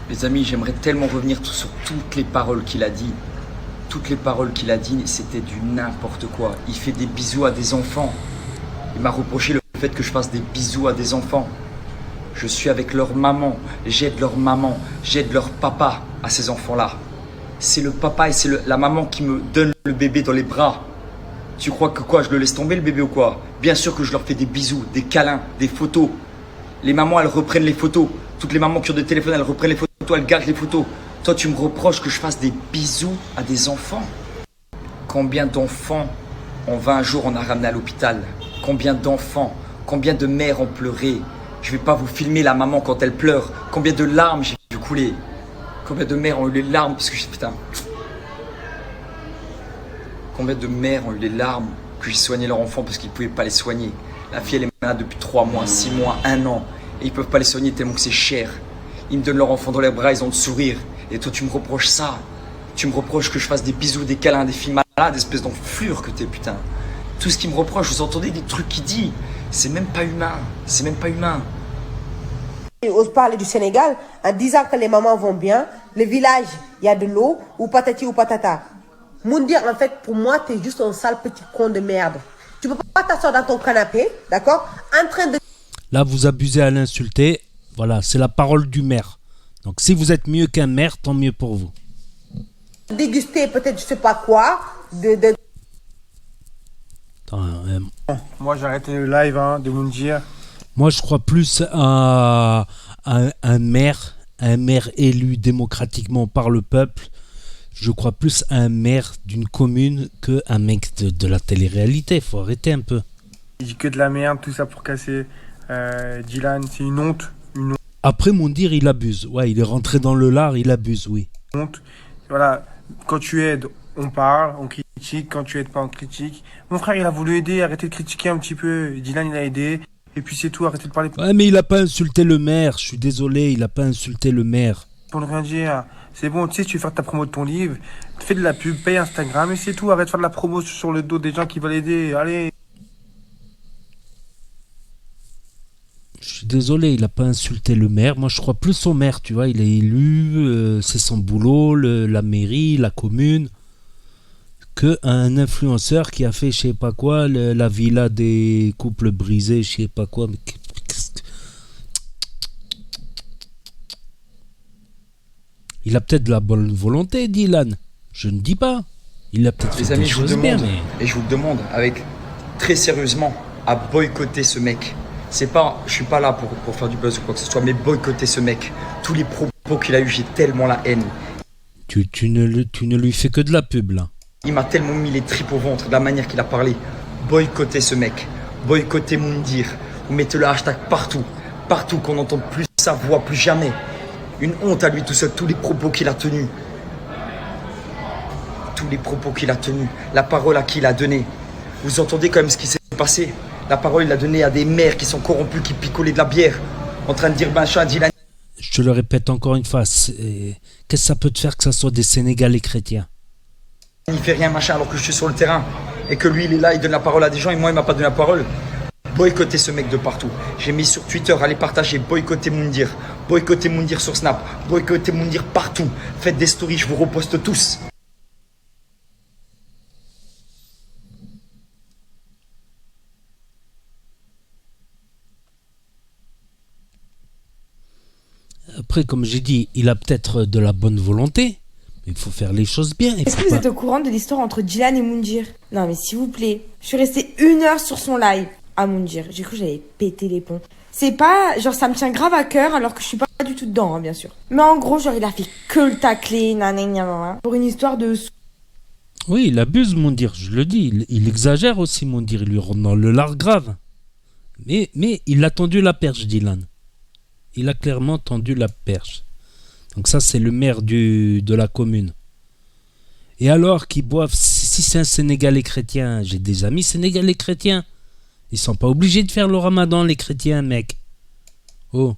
Les amis, j'aimerais tellement revenir sur toutes les paroles qu'il a dit. Toutes les paroles qu'il a dit, c'était du n'importe quoi. Il fait des bisous à des enfants. Il m'a reproché le fait que je fasse des bisous à des enfants. Je suis avec leur maman, j'aide leur papa à ces enfants-là. C'est le papa et c'est la maman qui me donne le bébé dans les bras. Tu crois que quoi, je le laisse tomber le bébé ou quoi? Bien sûr que je leur fais des bisous, des câlins, des photos. Les mamans, elles reprennent les photos. Toutes les mamans qui ont des téléphones, elles reprennent les photos, elles gardent les photos. Toi, tu me reproches que je fasse des bisous à des enfants? Combien d'enfants en 20 jours on a ramené à l'hôpital? Combien d'enfants, combien de mères ont pleuré? Je vais pas vous filmer la maman quand elle pleure. Combien de larmes j'ai vu couler? Combien de mères ont eu les larmes parce que putain. Combien de mères ont eu les larmes que j'ai soigné leur enfant parce qu'ils ne pouvaient pas les soigner? La fille elle est malade depuis 3 mois, 6 mois, 1 an. Et ils ne peuvent pas les soigner tellement que c'est cher. Ils me donnent leur enfant dans les bras, ils ont le sourire. Et toi tu me reproches ça. Tu me reproches que je fasse des bisous, des câlins, des filles malades, espèce d'enflure que t'es, putain. Tout ce qu'il me reproche, vous entendez des trucs qu'il dit. C'est même pas humain. C'est même pas humain. Il ose parler du Sénégal en disant que les mamans vont bien, le village, il y a de l'eau, ou patati ou patata. Moundir, en fait, pour moi, t'es juste un sale petit con de merde. Tu peux pas t'asseoir dans ton canapé, d'accord, en train de... Là, vous abusez à l'insulter. Voilà, c'est la parole du maire. Donc, si vous êtes mieux qu'un maire, tant mieux pour vous. Déguster peut-être je sais pas quoi, Attends, Moi, j'ai arrêté le live de Moundir. moi, je crois plus à un maire élu démocratiquement par le peuple. Je crois plus à un maire d'une commune qu'un mec de la télé-réalité. Faut arrêter un peu. Il dit que de la merde, tout ça pour casser Dylan. C'est une honte. Après, Moundir, il abuse. Ouais, il est rentré dans le lard, il abuse, oui. Voilà, quand tu aides, on parle, on critique. Quand tu aides pas, on critique. Mon frère, il a voulu aider, arrêtez de critiquer un petit peu. Dylan, il a aidé. Et puis c'est tout, arrêtez de parler Ouais, mais il a pas insulté le maire. Je suis désolé, il a pas insulté le maire. pour ne rien dire. C'est bon, tu sais, tu veux faire ta promo de ton livre, fais de la pub, paye Instagram et c'est tout. Arrête de faire de la promo sur le dos des gens qui veulent aider. Allez. Je suis désolé, il n'a pas insulté le maire. Moi, je crois plus au maire, tu vois. Il est élu, c'est son boulot, la mairie, la commune, qu'un influenceur qui a fait, je sais pas quoi, la villa des couples brisés, je sais pas quoi. Mais il Il a peut-être de la bonne volonté, Dylan. Je ne dis pas. Il a peut-être Les fait amis, des je vous choses bien, demande, mais... et je vous le demande avec très sérieusement, à boycotter ce mec. C'est pas, je suis pas là pour faire du buzz ou quoi que ce soit, mais boycotter ce mec. Tous les propos qu'il a eu, j'ai tellement la haine. Tu ne lui fais que de la pub, là. Il m'a tellement mis les tripes au ventre de la manière qu'il a parlé. Boycotter ce mec. Boycotter Moundir. Vous mettez le hashtag partout. Partout, qu'on n'entend plus sa voix, plus jamais. Une honte à lui tout seul, tous les propos qu'il a tenus. Tous les propos qu'il a tenus. La parole à qui il a donné. Vous entendez quand même ce qui s'est passé. La parole, il a donné à des mères qui sont corrompues, qui picolaient de la bière. En train de dire, machin, Dylan. Je te le répète encore une fois. Qu'est-ce que ça peut te faire que ça soit des Sénégalais chrétiens? Il fait rien, machin, alors que je suis sur le terrain. Et que lui, il est là, il donne la parole à des gens et moi, il m'a pas donné la parole. Boycottez ce mec de partout. J'ai mis sur Twitter, allez partager, boycottez Moundir. Boycottez Moundir sur Snap. Boycottez Moundir partout. Faites des stories, je vous reposte tous. Après, comme j'ai dit, il a peut-être de la bonne volonté. Il faut faire les choses bien. Est-ce que vous êtes au courant de l'histoire entre Dylan et Moundir? Non mais s'il vous plaît. Je suis restée 1 heure sur son live à Moundir. J'ai cru que j'allais péter les plombs. C'est pas... Genre ça me tient grave à cœur alors que je suis pas du tout dedans, hein, bien sûr. Mais en gros, genre il a fait que le tacler, nanana, pour une histoire de... Oui, il abuse, Moundir, je le dis. Il exagère aussi, Moundir. Il lui rend dans le lard grave. Mais il a tendu la perche, Dylan. Il a clairement tendu la perche. Donc ça, c'est le maire de la commune. Et alors qu'ils boivent, si c'est un Sénégalais chrétien, j'ai des amis Sénégalais chrétiens. Ils sont pas obligés de faire le ramadan, les chrétiens, mec. Oh.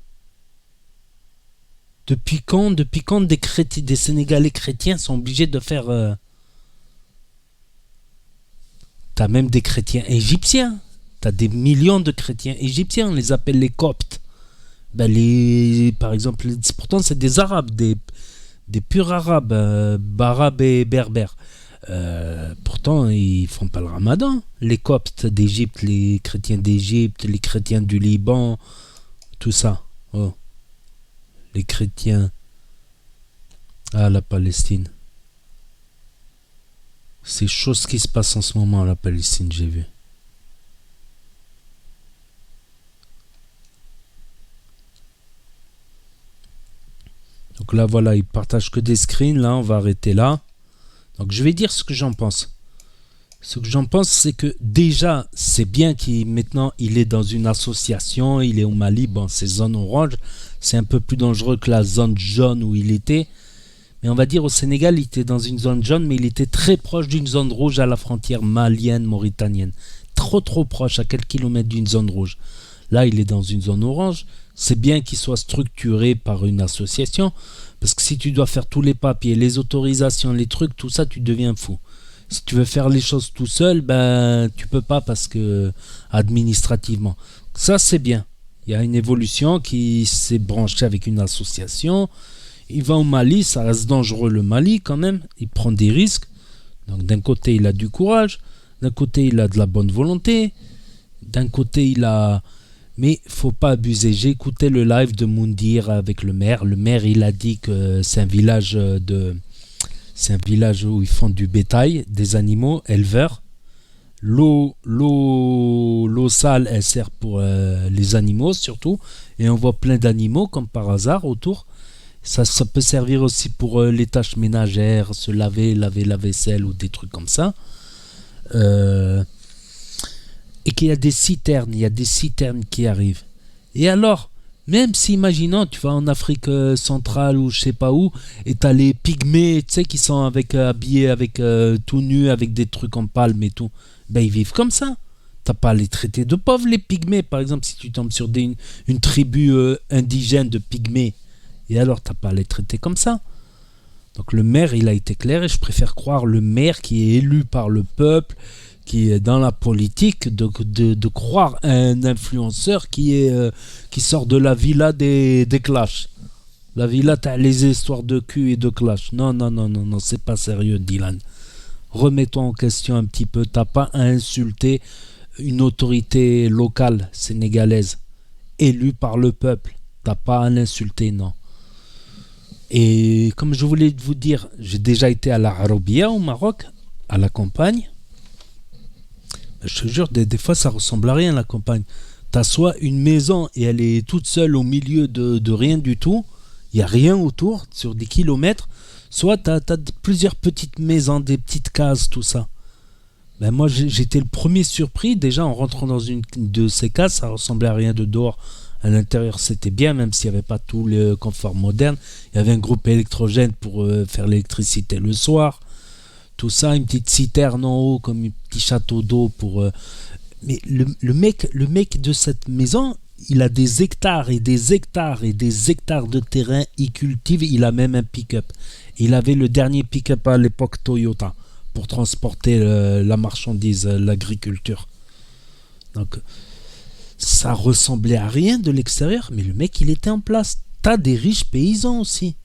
Depuis quand des Sénégalais chrétiens sont obligés de faire... T'as même des chrétiens égyptiens. T'as des millions de chrétiens égyptiens. On les appelle les Coptes. Ben par exemple, pourtant c'est des Arabes, des purs Arabes, Arabes et Berbères. Pourtant, ils font pas le ramadan. Les Coptes d'Égypte, les chrétiens d'Égypte, les chrétiens du Liban, tout ça. Oh. Les chrétiens. Ah, la Palestine. C'est chose qui se passe en ce moment à la Palestine, j'ai vu. Donc là, voilà, il partage que des screens. Là, on va arrêter là. Donc, je vais dire ce que j'en pense. Ce que j'en pense, c'est que déjà, c'est bien qu'il maintenant, il est dans une association. Il est au Mali. Bon, c'est zone orange. C'est un peu plus dangereux que la zone jaune où il était. Mais on va dire au Sénégal, il était dans une zone jaune, mais il était très proche d'une zone rouge à la frontière malienne-mauritanienne. Trop proche, à quelques kilomètres d'une zone rouge. Là, il est dans une zone orange. C'est bien qu'il soit structuré par une association, parce que si tu dois faire tous les papiers, les autorisations, les trucs, tout ça, tu deviens fou. Si tu veux faire les choses tout seul, ben tu peux pas parce que administrativement. Ça, c'est bien. Il y a une évolution qui s'est branchée avec une association. Il va au Mali, ça reste dangereux le Mali quand même. Il prend des risques. Donc d'un côté, il a du courage. D'un côté, il a de la bonne volonté. D'un côté, il a... Mais faut pas abuser. J'ai écouté le live de Moundir avec le maire. Le maire, il a dit que c'est un village où ils font du bétail, des animaux, éleveurs. L'eau sale, elle sert pour les animaux surtout. Et on voit plein d'animaux comme par hasard autour. Ça peut servir aussi pour les tâches ménagères, se laver la vaisselle ou des trucs comme ça. Et qu'il y a des citernes, qui arrivent. Et alors, même si, imaginons, tu vas en Afrique centrale ou je sais pas où, et t'as les pygmées, tu sais, qui sont habillés avec tout nus, avec des trucs en palme et tout, ben ils vivent comme ça. T'as pas à les traiter de pauvres, les pygmées. Par exemple, si tu tombes sur une tribu indigène de pygmées, et alors t'as pas à les traiter comme ça. Donc le maire, il a été clair, et je préfère croire le maire qui est élu par le peuple, qui est dans la politique, de croire à un influenceur qui sort de la villa des clashs. La villa, t'as les histoires de cul et de clash. Non, c'est pas sérieux, Dylan. Remets-toi en question un petit peu. T'as pas à insulter une autorité locale sénégalaise élue par le peuple. T'as pas à l'insulter, non. Et comme je voulais vous dire, j'ai déjà été à la Arabia au Maroc, à la campagne. Je te jure, des fois ça ressemble à rien la campagne. T'as soit une maison et elle est toute seule au milieu de rien du tout, il n'y a rien autour sur des kilomètres, soit t'as plusieurs petites maisons, des petites cases, tout ça. Ben moi j'étais le premier surpris, déjà en rentrant dans une de ces cases, ça ressemblait à rien de dehors. À l'intérieur c'était bien, même s'il n'y avait pas tout le confort moderne. Il y avait un groupe électrogène pour faire l'électricité le soir. Tout ça, une petite citerne en haut, comme un petit château d'eau pour... Mais le mec de cette maison, il a des hectares et des hectares et des hectares de terrain, il cultive, il a même un pick-up. Il avait le dernier pick-up à l'époque Toyota pour transporter la marchandise, l'agriculture. Donc, ça ressemblait à rien de l'extérieur, mais le mec, il était en place. T'as des riches paysans aussi.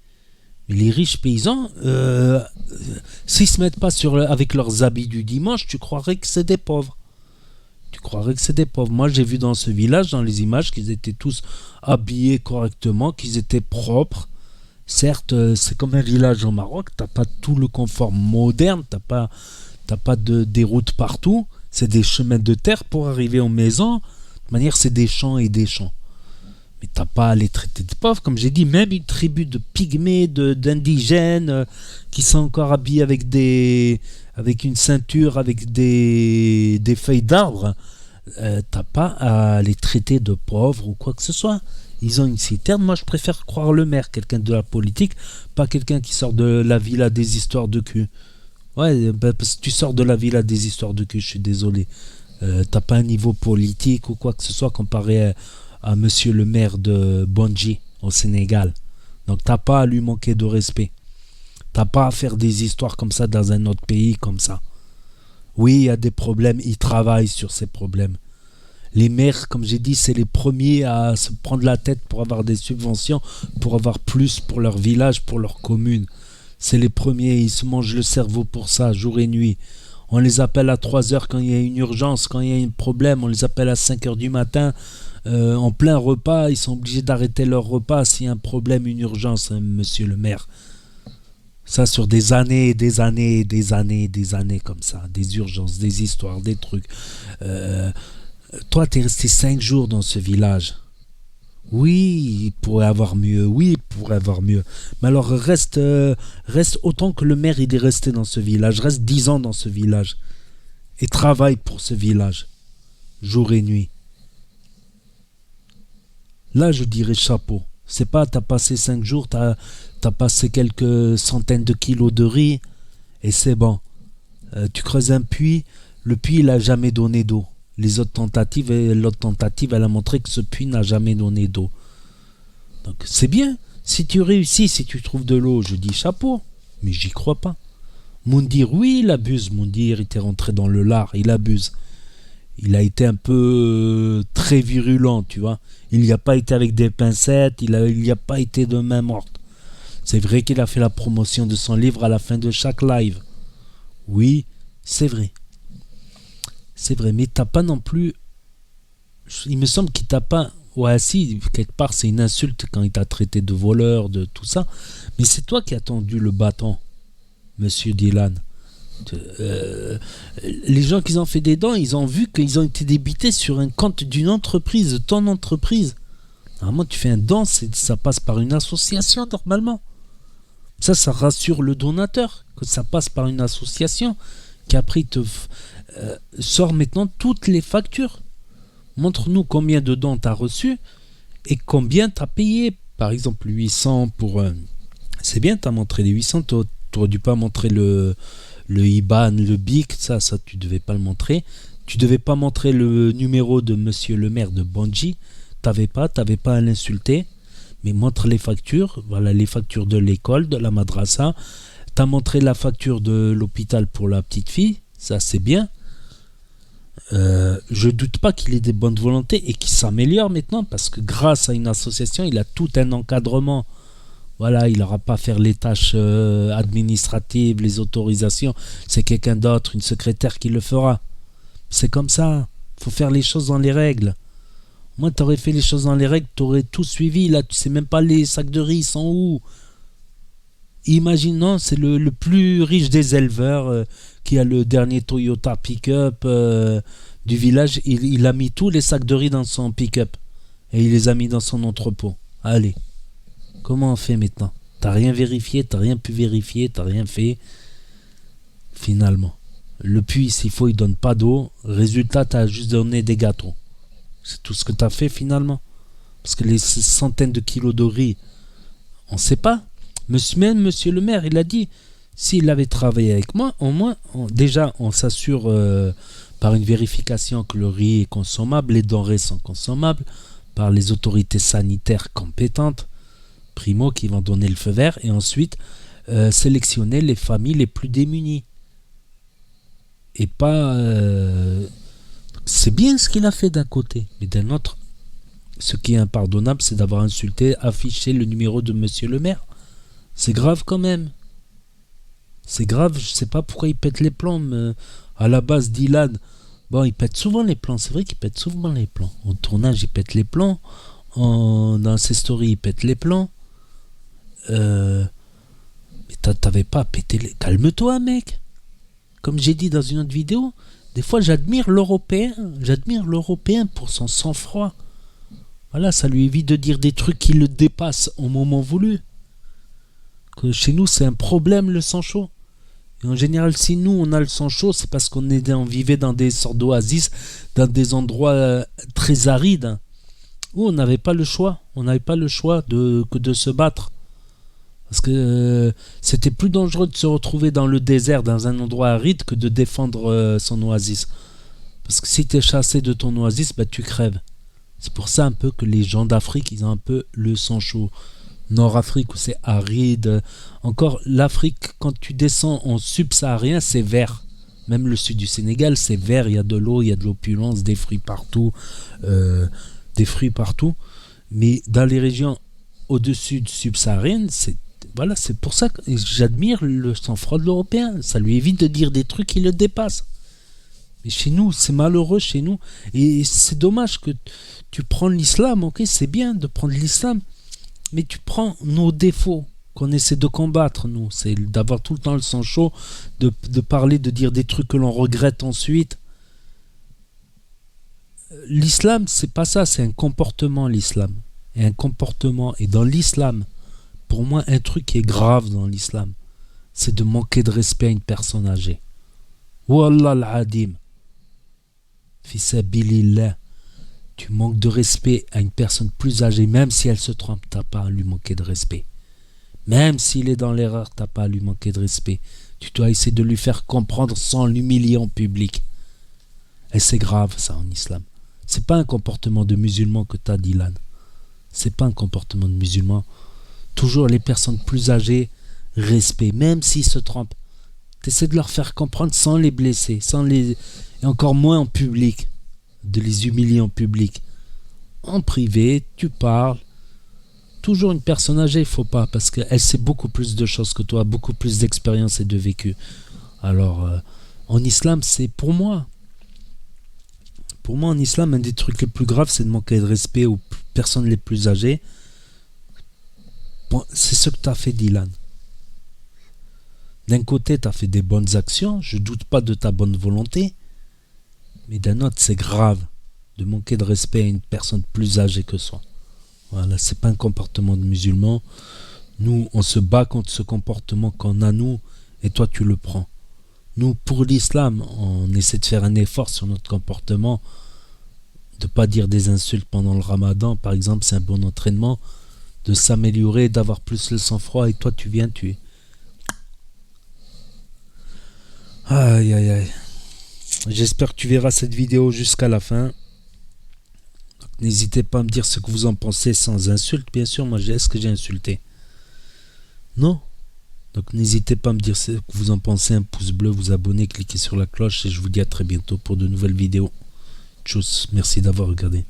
Mais les riches paysans, s'ils se mettent pas avec leurs habits du dimanche, tu croirais que c'est des pauvres. Moi, j'ai vu dans ce village, dans les images, qu'ils étaient tous habillés correctement, qu'ils étaient propres. Certes, c'est comme un village au Maroc, t'as pas tout le confort moderne, t'as pas des routes partout, c'est des chemins de terre pour arriver aux maisons. De toute manière, c'est des champs et des champs. Mais t'as pas à les traiter de pauvres, comme j'ai dit, même une tribu de pygmées, d'indigènes, qui sont encore habillés avec une ceinture, avec des feuilles d'arbres, t'as pas à les traiter de pauvres ou quoi que ce soit. Ils ont une citerne. Moi, je préfère croire le maire, quelqu'un de la politique, pas quelqu'un qui sort de la villa des histoires de cul. Ouais, parce que tu sors de la villa des histoires de cul, je suis désolé. T'as pas un niveau politique ou quoi que ce soit comparé à monsieur le maire de Bondji au Sénégal. Donc t'as pas à lui manquer de respect. T'as pas à faire des histoires comme ça dans un autre pays comme ça. Oui, il y a des problèmes, ils travaillent sur ces problèmes. Les maires, comme j'ai dit, c'est les premiers à se prendre la tête pour avoir des subventions, pour avoir plus pour leur village, pour leur commune. C'est les premiers, ils se mangent le cerveau pour ça, jour et nuit. On les appelle à 3 heures quand il y a une urgence, quand il y a un problème, on les appelle à 5 heures du matin. En plein repas, ils sont obligés d'arrêter leur repas s'il y a un problème, une urgence, hein, monsieur le maire. Ça sur des années, des années, des années, des années comme ça. Des urgences, des histoires, des trucs. Toi, t'es resté 5 jours dans ce village. Oui, il pourrait avoir mieux. Oui, il pourrait avoir mieux. Mais alors, reste autant que le maire, il est resté dans ce village. Reste 10 ans dans ce village. Et travaille pour ce village. Jour et nuit. Là, je dirais chapeau. C'est pas, t'as passé 5 jours, t'as passé quelques centaines de kilos de riz, et c'est bon. Tu creuses un puits, le puits, il n'a jamais donné d'eau. L'autre tentative, elle a montré que ce puits n'a jamais donné d'eau. Donc, c'est bien. Si tu réussis, si tu trouves de l'eau, je dis chapeau. Mais j'y crois pas. Moundir, oui, il abuse. Moundir, il était rentré dans le lard, il abuse. Il a été un peu très virulent, tu vois. Il n'y a pas été avec des pincettes, il n'y a pas été de main morte. C'est vrai qu'il a fait la promotion de son livre à la fin de chaque live. Oui, c'est vrai. C'est vrai, mais t'as pas non plus... Il me semble qu'il t'a pas... Ouais, si, quelque part, c'est une insulte quand il t'a traité de voleur, de tout ça. Mais c'est toi qui as tendu le bâton, monsieur Dylan. Les gens qui ont fait des dons, ils ont vu qu'ils ont été débités sur un compte d'une entreprise, de ton entreprise. Normalement, tu fais un don, ça passe par une association, normalement. Ça rassure le donateur, que ça passe par une association, qui après te sort maintenant toutes les factures. Montre-nous combien de dons tu as reçu et combien tu as payé. Par exemple, 800 pour... c'est bien, tu as montré les 800, tu n'aurais dû pas montrer le IBAN, le BIC, ça tu devais pas le montrer. Tu devais pas montrer le numéro de monsieur le maire de Bondji. T'avais pas à l'insulter. Mais montre les factures. Voilà, les factures de l'école, de la madrasa. T'as montré la facture de l'hôpital pour la petite fille. Ça, c'est bien. Je doute pas qu'il ait des bonnes volontés et qu'il s'améliore maintenant parce que grâce à une association, il a tout un encadrement. Voilà, il n'aura pas à faire les tâches administratives, les autorisations. C'est quelqu'un d'autre, une secrétaire qui le fera. C'est comme ça. Il faut faire les choses dans les règles. Moi, tu aurais fait les choses dans les règles, tu aurais tout suivi. Là, tu sais même pas les sacs de riz sont où. Imaginons, c'est le plus riche des éleveurs qui a le dernier Toyota pick-up du village. Il a mis tous les sacs de riz dans son pick-up et il les a mis dans son entrepôt. Allez, comment on fait maintenant? T'as rien vérifié, t'as rien pu vérifier, t'as rien fait. Finalement, le puits, s'il faut, il donne pas d'eau. Résultat, t'as juste donné des gâteaux. C'est tout ce que t'as fait finalement. Parce que les centaines de kilos de riz, on sait pas. Monsieur le maire, il a dit, s'il avait travaillé avec moi, au moins, déjà, on s'assure par une vérification que le riz est consommable, les denrées sont consommables, par les autorités sanitaires compétentes, primo, qui vont donner le feu vert, et ensuite, sélectionner les familles les plus démunies. Et pas... c'est bien ce qu'il a fait d'un côté, mais d'un autre, ce qui est impardonnable, c'est d'avoir insulté, affiché le numéro de monsieur le maire. C'est grave quand même. C'est grave, je sais pas pourquoi il pète les plombs. Mais à la base, Dylan, bon, il pète souvent les plombs. C'est vrai qu'il pète souvent les plombs. En tournage, il pète les plombs. Dans ses stories, il pète les plombs. Mais t'avais pas à péter les... Calme-toi, mec. Comme j'ai dit dans une autre vidéo, des fois, j'admire l'Européen. J'admire l'Européen pour son sang-froid. Voilà, ça lui évite de dire des trucs qui le dépassent au moment voulu. Que chez nous, c'est un problème le sang chaud. Et en général, si nous, on a le sang chaud, c'est parce on vivait dans des sortes d'oasis, dans des endroits très arides, où on n'avait pas le choix. On n'avait pas le choix que de se battre. Parce que c'était plus dangereux de se retrouver dans le désert, dans un endroit aride, que de défendre son oasis. Parce que si tu es chassé de ton oasis, bah, tu crèves. C'est pour ça un peu que les gens d'Afrique, ils ont un peu le sang chaud. Nord-Afrique où c'est aride. Encore l'Afrique, quand tu descends en subsaharien, c'est vert. Même le sud du Sénégal, c'est vert. Il y a de l'eau, il y a de l'opulence, des fruits partout. Mais dans les régions au-dessus du subsaharienne, c'est pour ça que j'admire le sang-froid de l'Européen. Ça lui évite de dire des trucs qui le dépassent. Mais chez nous, c'est malheureux chez nous. Et c'est dommage que tu prends l'islam, ok, c'est bien de prendre l'islam. Mais tu prends nos défauts qu'on essaie de combattre, nous. C'est d'avoir tout le temps le sang chaud, de parler, de dire des trucs que l'on regrette ensuite. L'islam, c'est pas ça, c'est un comportement, l'islam. Et un comportement. Et dans l'islam, pour moi, un truc qui est grave dans l'islam, c'est de manquer de respect à une personne âgée. Wallah al-adim. Fisabilillah. Tu manques de respect à une personne plus âgée, même si elle se trompe, t'as pas à lui manquer de respect. Même s'il est dans l'erreur, t'as pas à lui manquer de respect. Tu dois essayer de lui faire comprendre sans l'humilier en public. Et c'est grave ça en islam. C'est pas un comportement de musulman que t'as, Dylan. C'est pas un comportement de musulman. Toujours les personnes plus âgées, respect, même s'ils se trompent. T'essaies de leur faire comprendre sans les blesser, et encore moins en public. De les humilier en public. En privé, tu parles. Toujours une personne âgée, il faut pas, parce qu'elle sait beaucoup plus de choses que toi, beaucoup plus d'expérience et de vécu. Alors, en islam, c'est pour moi. Pour moi, en islam, un des trucs les plus graves, c'est de manquer de respect aux personnes les plus âgées. Bon, c'est ce que tu as fait, Dylan. D'un côté, tu as fait des bonnes actions, je doute pas de ta bonne volonté. Mais d'un autre, c'est grave de manquer de respect à une personne plus âgée que soi. Voilà, c'est pas un comportement de musulman. Nous, on se bat contre ce comportement qu'on a nous, et toi, tu le prends. Nous, pour l'islam, on essaie de faire un effort sur notre comportement, de pas dire des insultes pendant le ramadan, par exemple, c'est un bon entraînement, de s'améliorer, d'avoir plus le sang-froid, et toi, tu viens tuer. Aïe, aïe, aïe. J'espère que tu verras cette vidéo jusqu'à la fin. N'hésitez pas à me dire ce que vous en pensez sans insulte. Bien sûr, moi, est-ce que j'ai insulté? Non. Donc n'hésitez pas à me dire ce que vous en pensez. Un pouce bleu, vous abonner, cliquez sur la cloche. Et je vous dis à très bientôt pour de nouvelles vidéos. Tchuss, merci d'avoir regardé.